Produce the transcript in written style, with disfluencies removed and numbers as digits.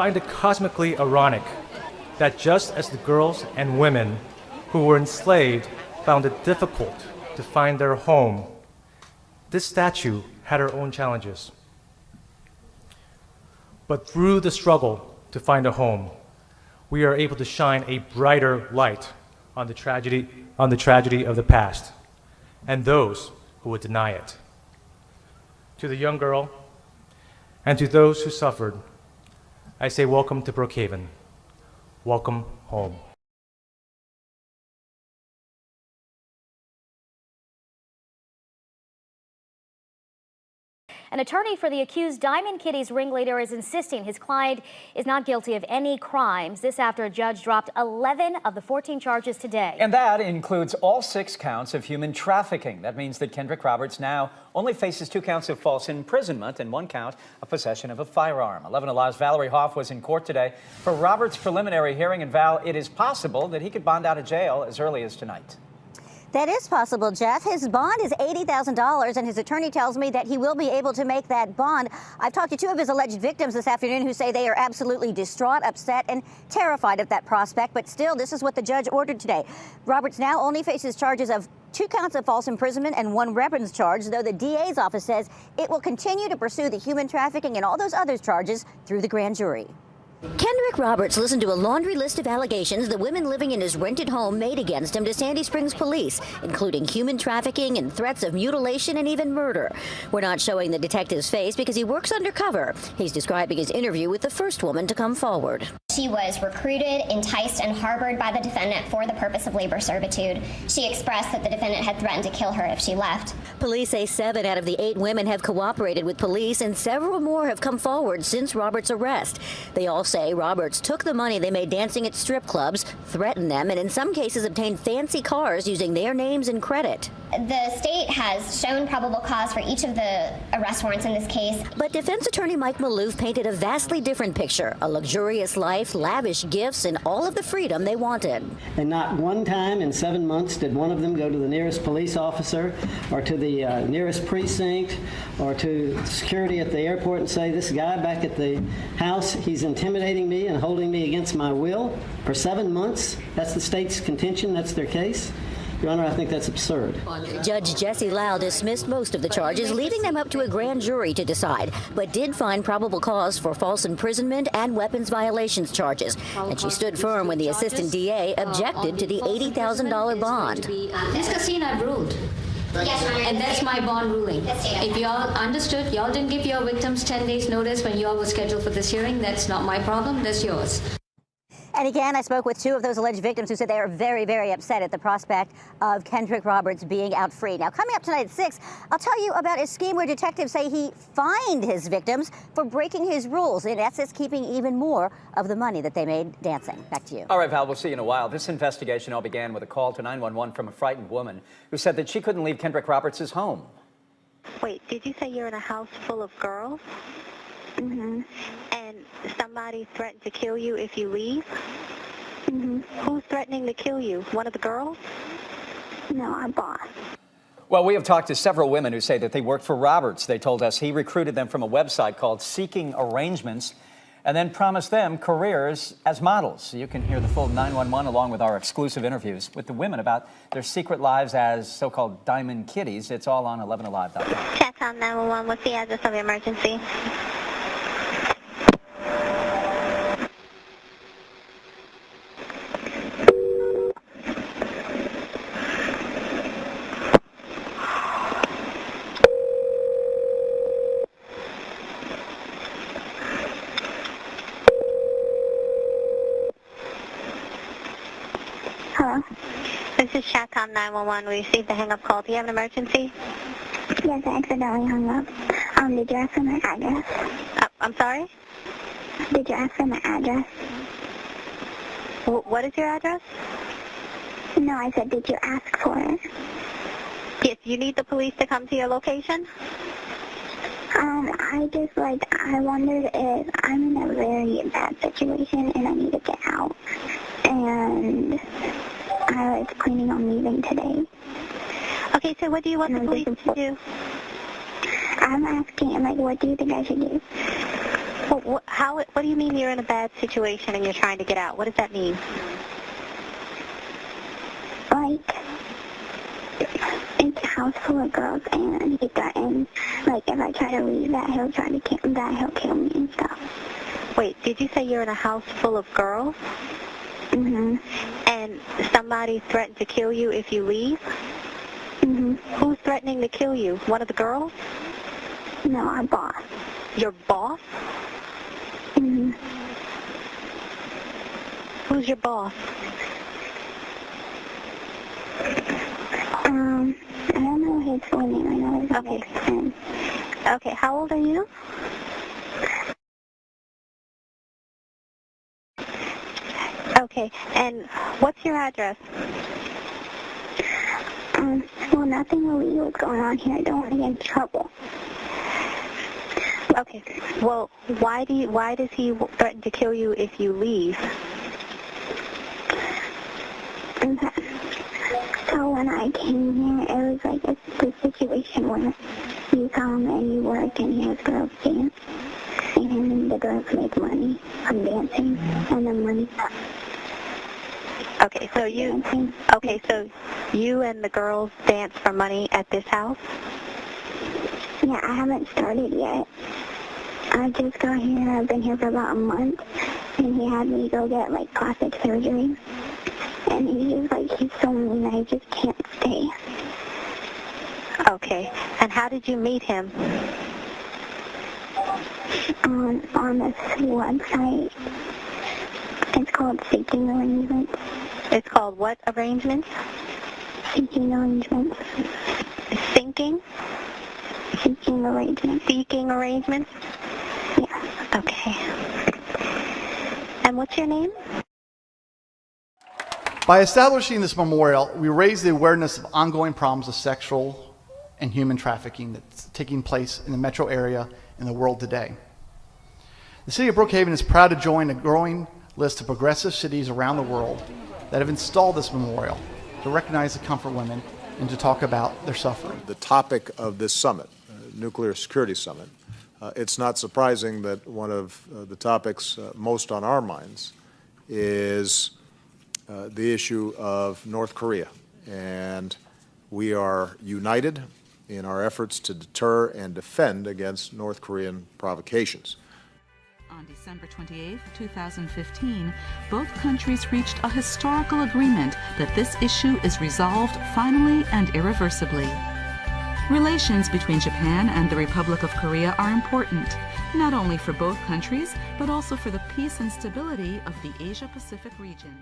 find it cosmically ironic that just as the girls and women who were enslaved found it difficult to find their home, this statue had her own challenges. But through the struggle to find a home, we are able to shine a brighter light on the tragedy of the past and those who would deny it. To the young girl and to those who suffered, I say welcome to Brookhaven. Welcome home. An attorney for the accused Diamond Kitty's ringleader is insisting his client is not guilty of any crimes. This after a judge dropped 11 of the 14 charges today. And that includes all 6 counts of human trafficking. That means that Kendrick Roberts now only faces 2 counts of false imprisonment and 1 count of possession of a firearm. 11 Alive's Valerie Hoff was in court today for Roberts' preliminary hearing. And Val, it is possible that he could bond out of jail as early as tonight. That is possible, Jeff. His bond is $80,000, and his attorney tells me that he will be able to make that bond. I've talked to 2 of his alleged victims this afternoon who say they are absolutely distraught, upset, and terrified of that prospect. But still, this is what the judge ordered today. Roberts now only faces charges of 2 counts of false imprisonment and 1 weapons charge, though the DA's office says it will continue to pursue the human trafficking and all those other charges through the grand jury. Kendrick Roberts listened to a laundry list of allegations the women living in his rented home made against him to Sandy Springs police, including human trafficking and threats of mutilation and even murder. We're not showing the detective's face because he works undercover. He's describing his interview with the first woman to come forward. She was recruited, enticed, and harbored by the defendant for the purpose of labor servitude. She expressed that the defendant had threatened to kill her if she left. Police say 7 out of the 8 women have cooperated with police, and several more have come forward since Roberts' arrest. They all say Roberts took the money they made dancing at strip clubs, threatened them, and in some cases obtained fancy cars using their names and credit. The state has shown probable cause for each of the arrest warrants in this case. But defense attorney Mike Maloof painted a vastly different picture, a luxurious life, lavish gifts, and all of the freedom they wanted. And not one time in 7 months did one of them go to the nearest police officer or to the nearest precinct or to security at the airport and say, this guy back at the house, he's intimidating me and holding me against my will for 7 months. That's the state's contention. That's their case. Your Honor, I think that's absurd. Judge Jesse Lau dismissed most of the charges, leaving them up to a grand jury to decide, but did find probable cause for false imprisonment and weapons violations charges. And she stood firm when the assistant DA objected to the $80,000 bond. This casino I've ruled. Yes, Your Honor. And that's my bond ruling. If y'all understood, y'all didn't give your victims 10 days notice when y'all were scheduled for this hearing, that's not my problem, that's yours. And again, I spoke with 2 of those alleged victims who said they are very, very upset at the prospect of Kendrick Roberts being out free. Now, coming up tonight at 6, I'll tell you about a scheme where detectives say he fined his victims for breaking his rules, in essence keeping even more of the money that they made dancing. Back to you. All right, Val, we'll see you in a while. This investigation all began with a call to 911 from a frightened woman who said that she couldn't leave Kendrick Roberts' home. Wait, did you say you're in a house full of girls? Mm-hmm. And somebody threatened to kill you if you leave? Mm-hmm. Who's threatening to kill you? One of the girls? No, our boss. Well, we have talked to several women who say that they worked for Roberts. They told us he recruited them from a website called Seeking Arrangements and then promised them careers as models. You can hear the full 911 along with our exclusive interviews with the women about their secret lives as so-called Diamond Kitties. It's all on 11alive.com. Chatcom 911, what's the address of your emergency? Hello? This is Chatcom 911. We received a hang-up call. Do you have an emergency? Yes, I accidentally hung up. Did you ask for my address? I'm sorry? Did you ask for my address? What is your address? No, I said, did you ask for it? Yes, you need the police to come to your location? I wondered if I'm in a very bad situation and I need to get out. And I was planning on leaving today. Okay, so what do you want the police to do? I'm asking, what do you think I should do? Well, what do you mean you're in a bad situation and you're trying to get out? What does that mean? Like, it's a house full of girls, and he threatens, like, if I try to leave, that he'll kill me and stuff. Wait, did you say you're in a house full of girls? Mm-hmm. And somebody threatened to kill you if you leave? Mm-hmm. Who's threatening to kill you? One of the girls? No, our boss. Your boss? Mm-hmm. Who's your boss? I don't know his full name. I know his Okay. best friend. Okay, how old are you? Okay, and what's your address? Well, nothing illegal is going on here. I don't want to get in trouble. Okay, well, why does he threaten to kill you if you leave? Okay. So when I came here, it was like the situation where you come and you work and he has girls dance, and the girls make money from dancing, and the money. Okay, so you and the girls dance for money at this house? Yeah, I haven't started yet. I just got here. I've been here for about a month, and he had me go get like plastic surgery. And he's so mean, I just can't stay. Okay, and how did you meet him? On this website. It's called Seeking Arrangements. It's called what arrangements? Seeking Arrangements. Thinking? Seeking Arrangements. Seeking arrangements? Yeah. Okay. And what's your name? By establishing this memorial, we raise the awareness of ongoing problems of sexual and human trafficking that's taking place in the metro area and the world today. The city of Brookhaven is proud to join a growing list of progressive cities around the world that have installed this memorial to recognize the comfort women and to talk about their suffering. The topic of this summit, Nuclear Security Summit, it's not surprising that one of the topics most on our minds is the issue of North Korea. And we are united in our efforts to deter and defend against North Korean provocations. On December 28, 2015, both countries reached a historical agreement that this issue is resolved finally and irreversibly. Relations between Japan and the Republic of Korea are important, not only for both countries, but also for the peace and stability of the Asia-Pacific region.